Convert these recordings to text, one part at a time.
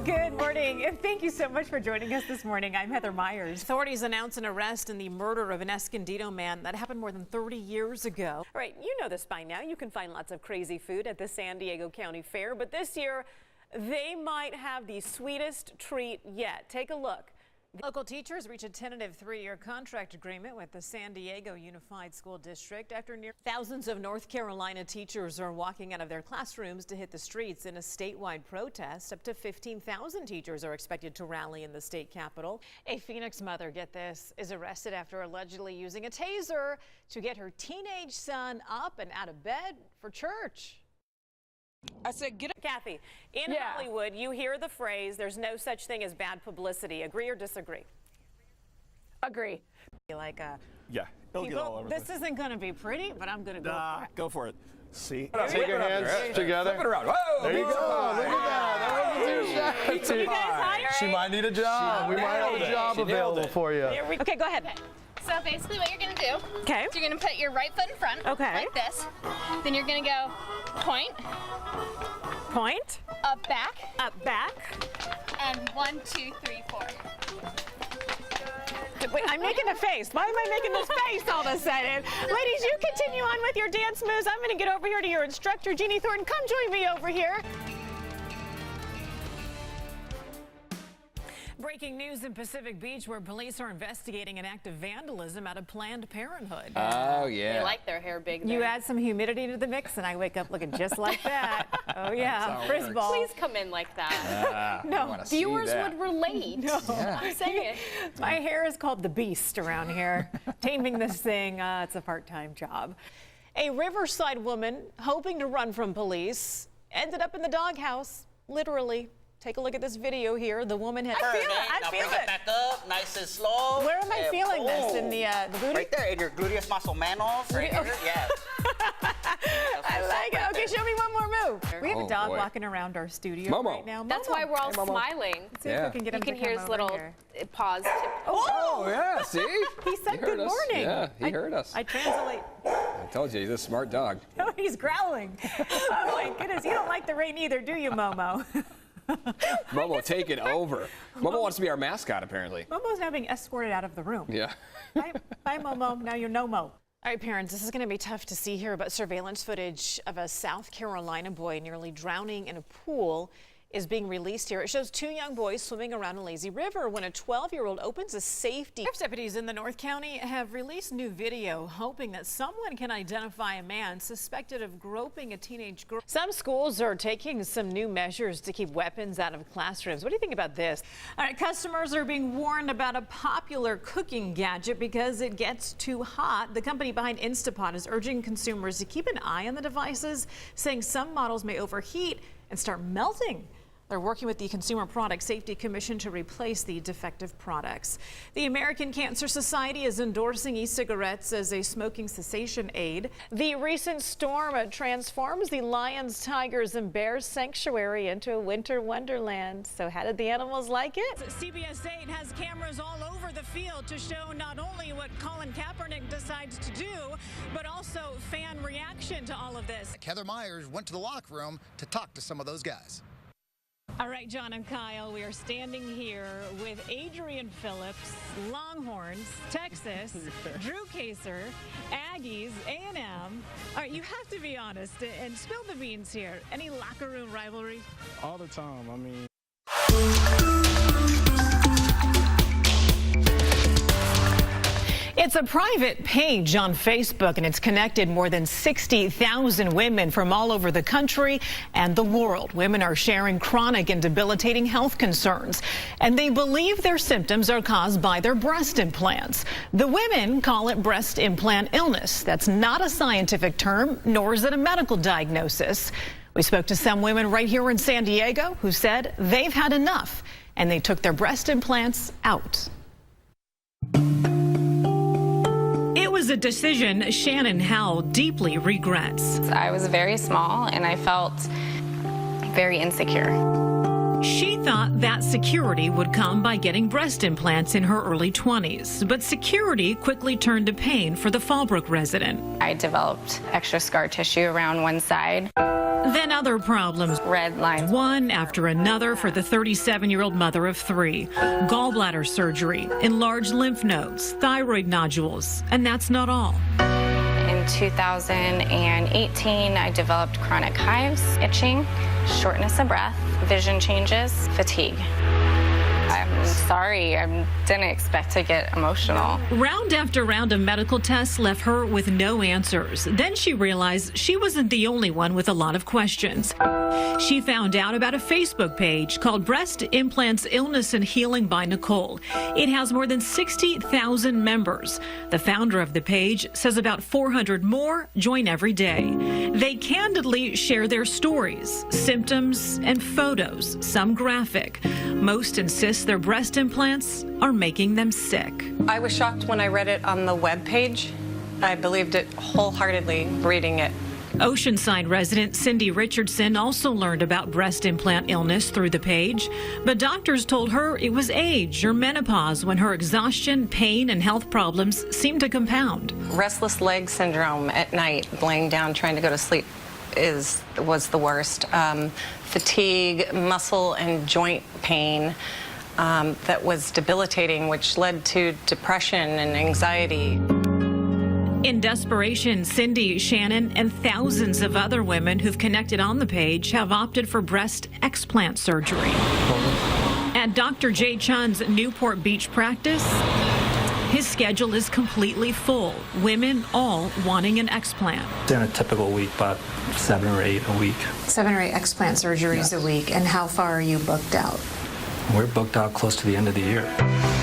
Good morning, and thank you so much for joining us this morning. I'm Heather Myers. Authorities announced an arrest in the murder of an Escondido man that happened more than 30 years ago. All right, you know this by now. You can find lots of crazy food at the San Diego County Fair, but this year they might have the sweetest treat yet. Take a look. Local teachers reach a tentative 3-year contract agreement with the San Diego Unified School District after thousands of North Carolina teachers are walking out of their classrooms to hit the streets in a statewide protest. Up to 15,000 teachers are expected to rally in the state capitol. A Phoenix mother, get this, is arrested after allegedly using a taser to get her teenage son up and out of bed for church. I said, get up. Kathy, in Hollywood, you hear the phrase, there's no such thing as bad publicity. Agree or disagree? Agree. Like, yeah, it'll get all over this isn't going to be pretty, but I'm going to go for it. Go for it. See? Take your hands together. Flip it around. Whoa, there you go. Look at that. That wasn't too shy. She might need a job. We might have a job available for you. Okay, go ahead. So basically what you're going to do is you're going to put your right foot in front like this. Then you're going to go point, up, back, and 1, 2, 3, 4. Wait, I'm making a face. Why am I making this face all of a sudden? Ladies, you continue on with your dance moves. I'm going to get over here to your instructor, Jeannie Thornton. Come join me over here. Breaking news in Pacific Beach, where police are investigating an act of vandalism at a Planned Parenthood. Oh, yeah. They like their hair big there. You add some humidity to the mix, and I wake up looking just like that. Oh, yeah. Frizz ball. Please come in like that. No. Viewers would relate. No. Yeah. I'm saying. My hair is called the beast around here. Taming this thing, it's a part-time job. A Riverside woman hoping to run from police ended up in the doghouse, literally. Take a look at this video here. The woman had. I feel it. Back up, nice and slow. Where am I feeling this? In the booty? Right there, in your gluteus muscle manos. Right here. Yeah. I like it. Okay, show me one more move. We have a dog walking around our studio right now. That's why we're all smiling. See if we can get him You can to hear come his over little here. pause. Oh, yeah, see? He said good morning. Yeah, he heard us. I translate. I told you, he's a smart dog. Oh, he's growling. Oh, my goodness. You don't like the rain either, do you, Momo? Momo, take it over. Momo wants to be our mascot, apparently. Momo's now being escorted out of the room. Yeah. Bye, Momo. Now you're no Mo. All right, parents, this is going to be tough to see here, but surveillance footage of a South Carolina boy nearly drowning in a pool is being released here. It shows 2 young boys swimming around a lazy river when a 12-year-old opens a safety. Sheriff's deputies in the North County have released new video hoping that someone can identify a man suspected of groping a teenage girl. Some schools are taking some new measures to keep weapons out of classrooms. What do you think about this? All right, customers are being warned about a popular cooking gadget because it gets too hot. The company behind Instapot is urging consumers to keep an eye on the devices, saying some models may overheat and start melting. They're working with the Consumer Product Safety Commission to replace the defective products. The American Cancer Society is endorsing e-cigarettes as a smoking cessation aid. The recent storm transforms the lions, tigers, and bears sanctuary into a winter wonderland. So how did the animals like it? CBS 8 has cameras all over the field to show not only what Colin Kaepernick decides to do, but also fan reaction to all of this. Heather Myers went to the locker room to talk to some of those guys. All right, John and Kyle, we are standing here with Adrian Phillips, Longhorns, Texas, Drew Kaser, Aggies, A&M. All right, you have to be honest and spill the beans here. Any locker room rivalry? All the time. I mean... It's a private page on Facebook, and it's connected more than 60,000 women from all over the country and the world. Women are sharing chronic and debilitating health concerns, and they believe their symptoms are caused by their breast implants. The women call it breast implant illness. That's not a scientific term, nor is it a medical diagnosis. We spoke to some women right here in San Diego who said they've had enough, and they took their breast implants out. It was a decision Shannon Howell deeply regrets. I was very small and I felt very insecure. She thought that security would come by getting breast implants in her early 20s, but security quickly turned to pain for the Fallbrook resident. I developed extra scar tissue around one side. Then other problems. Red lines. One after another for the 37-year-old mother of 3. Gallbladder surgery, enlarged lymph nodes, thyroid nodules, and that's not all. In 2018, I developed chronic hives, itching, shortness of breath, vision changes, fatigue. I'm sorry, I didn't expect to get emotional. Round after round of medical tests left her with no answers. Then she realized she wasn't the only one with a lot of questions. She found out about a Facebook page called Breast Implants Illness and Healing by Nicole. It has more than 60,000 members. The founder of the page says about 400 more join every day. They candidly share their stories, symptoms, and photos, some graphic. Most insist their breast implants are making them sick. I was shocked when I read it on the webpage. I believed it wholeheartedly reading it. Oceanside resident Cindy Richardson also learned about breast implant illness through the page, but doctors told her it was age or menopause when her exhaustion, pain, and health problems seemed to compound. Restless leg syndrome at night, laying down trying to go to sleep was the worst. Fatigue, muscle and joint pain that was debilitating, which led to depression and anxiety. In desperation, Cindy, Shannon, and thousands of other women who've connected on the page have opted for breast explant surgery. At Dr. Jay Chun's Newport Beach practice, his schedule is completely full. Women all wanting an explant. In a typical week, about 7 or 8 a week. 7 or 8 explant surgeries a week. And how far are you booked out? We're booked out close to the end of the year.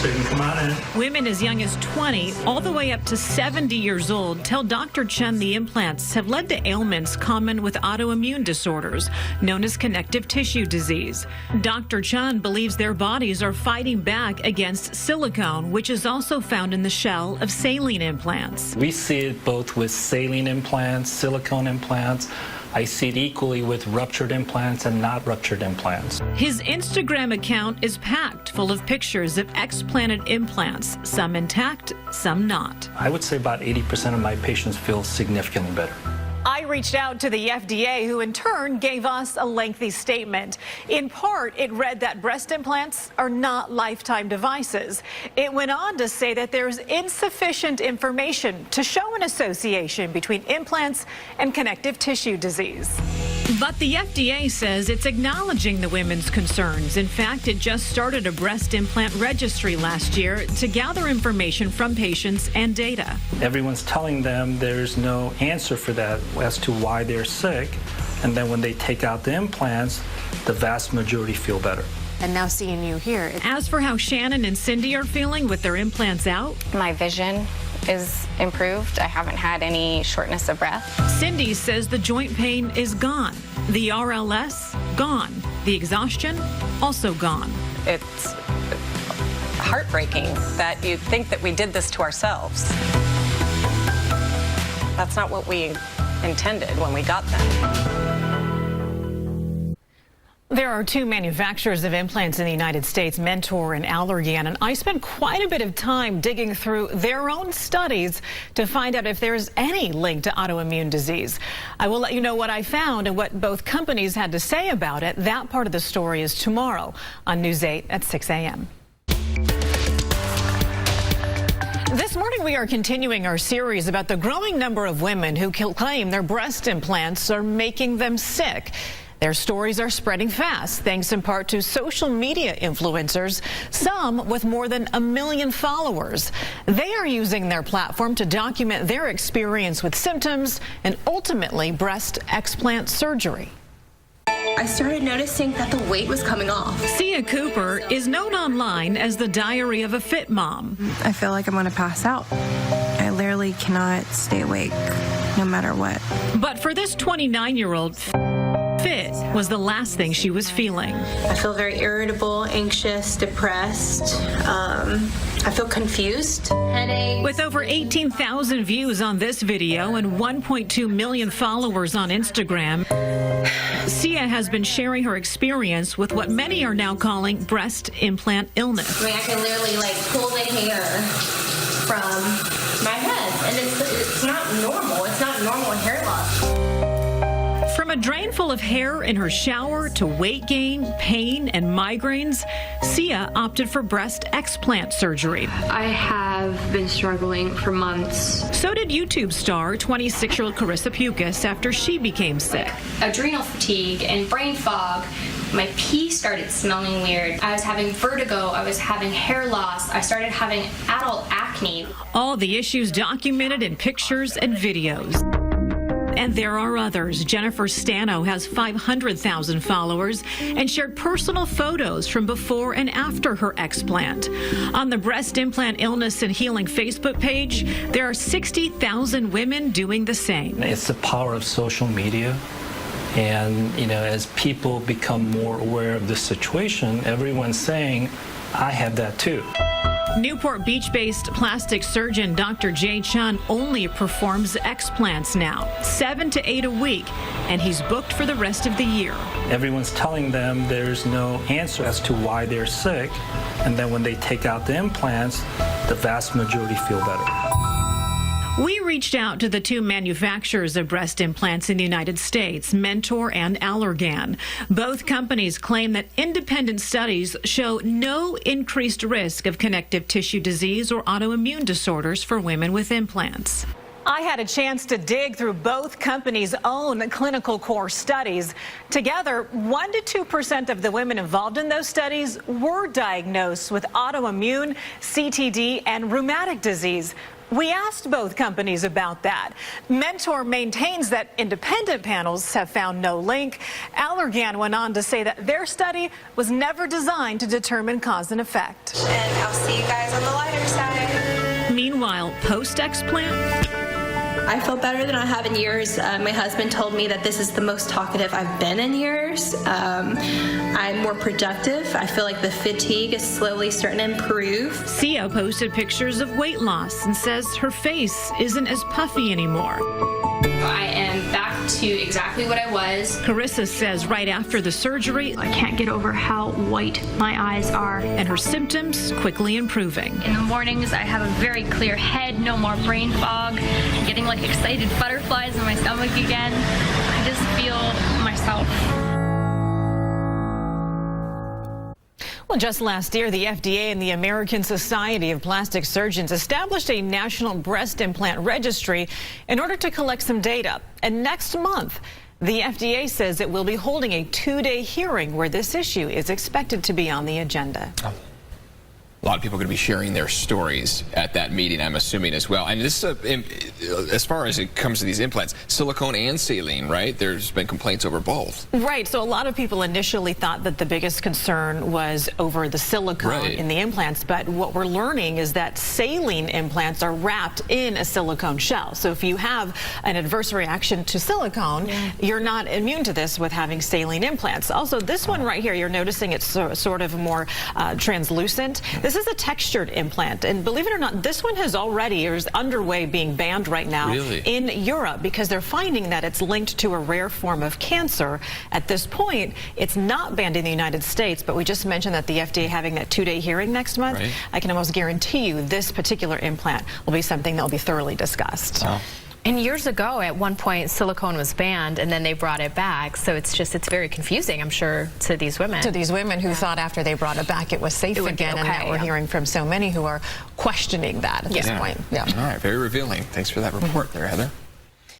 So you can come on in. Women as young as 20, all the way up to 70 years old, tell Dr. Chun the implants have led to ailments common with autoimmune disorders, known as connective tissue disease. Dr. Chun believes their bodies are fighting back against silicone, which is also found in the shell of saline implants. We see it both with saline implants, silicone implants. I see it equally with ruptured implants and not ruptured implants. His Instagram account is packed full of pictures of explanted implants, some intact, some not. I would say about 80% of my patients feel significantly better. I reached out to the FDA, who in turn gave us a lengthy statement. In part, it read that breast implants are not lifetime devices. It went on to say that there's insufficient information to show an association between implants and connective tissue disease. But the FDA says it's acknowledging the women's concerns. In fact, it just started a breast implant registry last year to gather information from patients and data. Everyone's telling them there's no answer for that as to why they're sick. And then when they take out the implants, the vast majority feel better. And now seeing you here. As for how Shannon and Cindy are feeling with their implants out, My vision is improved. I haven't had any shortness of breath. Cindy says the joint pain is gone. The RLS, gone. The exhaustion, also gone. It's heartbreaking that you think that we did this to ourselves. That's not what we intended when we got them. There are 2 manufacturers of implants in the United States, Mentor and Allergan, and I spent quite a bit of time digging through their own studies to find out if there's any link to autoimmune disease. I will let you know what I found and what both companies had to say about it. That part of the story is tomorrow on News 8 at 6 a.m. This morning, we are continuing our series about the growing number of women who claim their breast implants are making them sick. Their stories are spreading fast, thanks in part to social media influencers, some with more than 1 million followers. They are using their platform to document their experience with symptoms and ultimately breast explant surgery. I started noticing that the weight was coming off. Sia Cooper is known online as the Diary of a Fit Mom. I feel like I'm going to pass out. I literally cannot stay awake no matter what. But for this 29-year-old, fit was the last thing she was feeling. I feel very irritable, anxious, depressed. I feel confused. Headaches. With over 18,000 views on this video and 1.2 million followers on Instagram, Sia has been sharing her experience with what many are now calling breast implant illness. I mean, I can literally pull the hair from my head, and it's not normal. It's not normal hair loss. From From a drain full of hair in her shower to weight gain, pain, and migraines, Sia opted for breast explant surgery. I have been struggling for months. So did YouTube star 26-year-old Carissa Pukas after she became sick. Adrenal fatigue and brain fog. My pee started smelling weird. I was having vertigo. I was having hair loss. I started having adult acne. All the issues documented in pictures and videos. And there are others. Jennifer Stano has 500,000 followers and shared personal photos from before and after her explant. On the Breast Implant Illness and Healing Facebook page, there are 60,000 women doing the same. It's the power of social media. And, as people become more aware of this situation, everyone's saying, I have that too. Newport Beach-based plastic surgeon Dr. Jay Chun only performs explants now, 7 to 8 a week, and he's booked for the rest of the year. Everyone's telling them there's no answer as to why they're sick, and then when they take out the implants, the vast majority feel better. We reached out to the two manufacturers of breast implants in the United States, Mentor and Allergan. Both companies claim that independent studies show no increased risk of connective tissue disease or autoimmune disorders for women with implants. I had a chance to dig through both companies' own clinical core studies. Together, 1 to 2% of the women involved in those studies were diagnosed with autoimmune, CTD, and rheumatic disease. We asked both companies about that. Mentor maintains that independent panels have found no link. Allergan went on to say that their study was never designed to determine cause and effect. And I'll see you guys on the lighter side. Meanwhile, post-explant, I feel better than I have in years. My husband told me that this is the most talkative I've been in years. I'm more productive. I feel like the fatigue is slowly starting to improve. Sia posted pictures of weight loss and says her face isn't as puffy anymore. I am back to exactly what I was. Carissa says right after the surgery, I can't get over how white my eyes are. And her symptoms quickly improving. In the mornings, I have a very clear head, no more brain fog, getting like excited butterflies in my stomach again. I just feel myself. Well, just last year, the FDA and the American Society of Plastic Surgeons established a national breast implant registry in order to collect some data. And next month, the FDA says it will be holding a 2-day hearing where this issue is expected to be on the agenda. A lot of people are going to be sharing their stories at that meeting, I'm assuming, as well. And this, as far as it comes to these implants, silicone and saline, right? There's been complaints over both. Right. So a lot of people initially thought that the biggest concern was over the silicone in the implants. But what we're learning is that saline implants are wrapped in a silicone shell. So if you have an adverse reaction to silicone, you're not immune to this with having saline implants. Also, this one right here, you're noticing it's sort of more translucent. This is a textured implant, and believe it or not, this one has already or is underway being banned right now in Europe because they're finding that it's linked to a rare form of cancer. At this point, it's not banned in the United States, but we just mentioned that the FDA having that 2-day hearing next month. I can almost guarantee you this particular implant will be something that will be thoroughly discussed. And years ago, at one point, silicone was banned, and then they brought it back. So it's very confusing, I'm sure, to these women. To these women who thought after they brought it back, it was safe again, and now we're hearing from so many who are questioning that at this point. All right, very revealing. Thanks for that report there, Heather.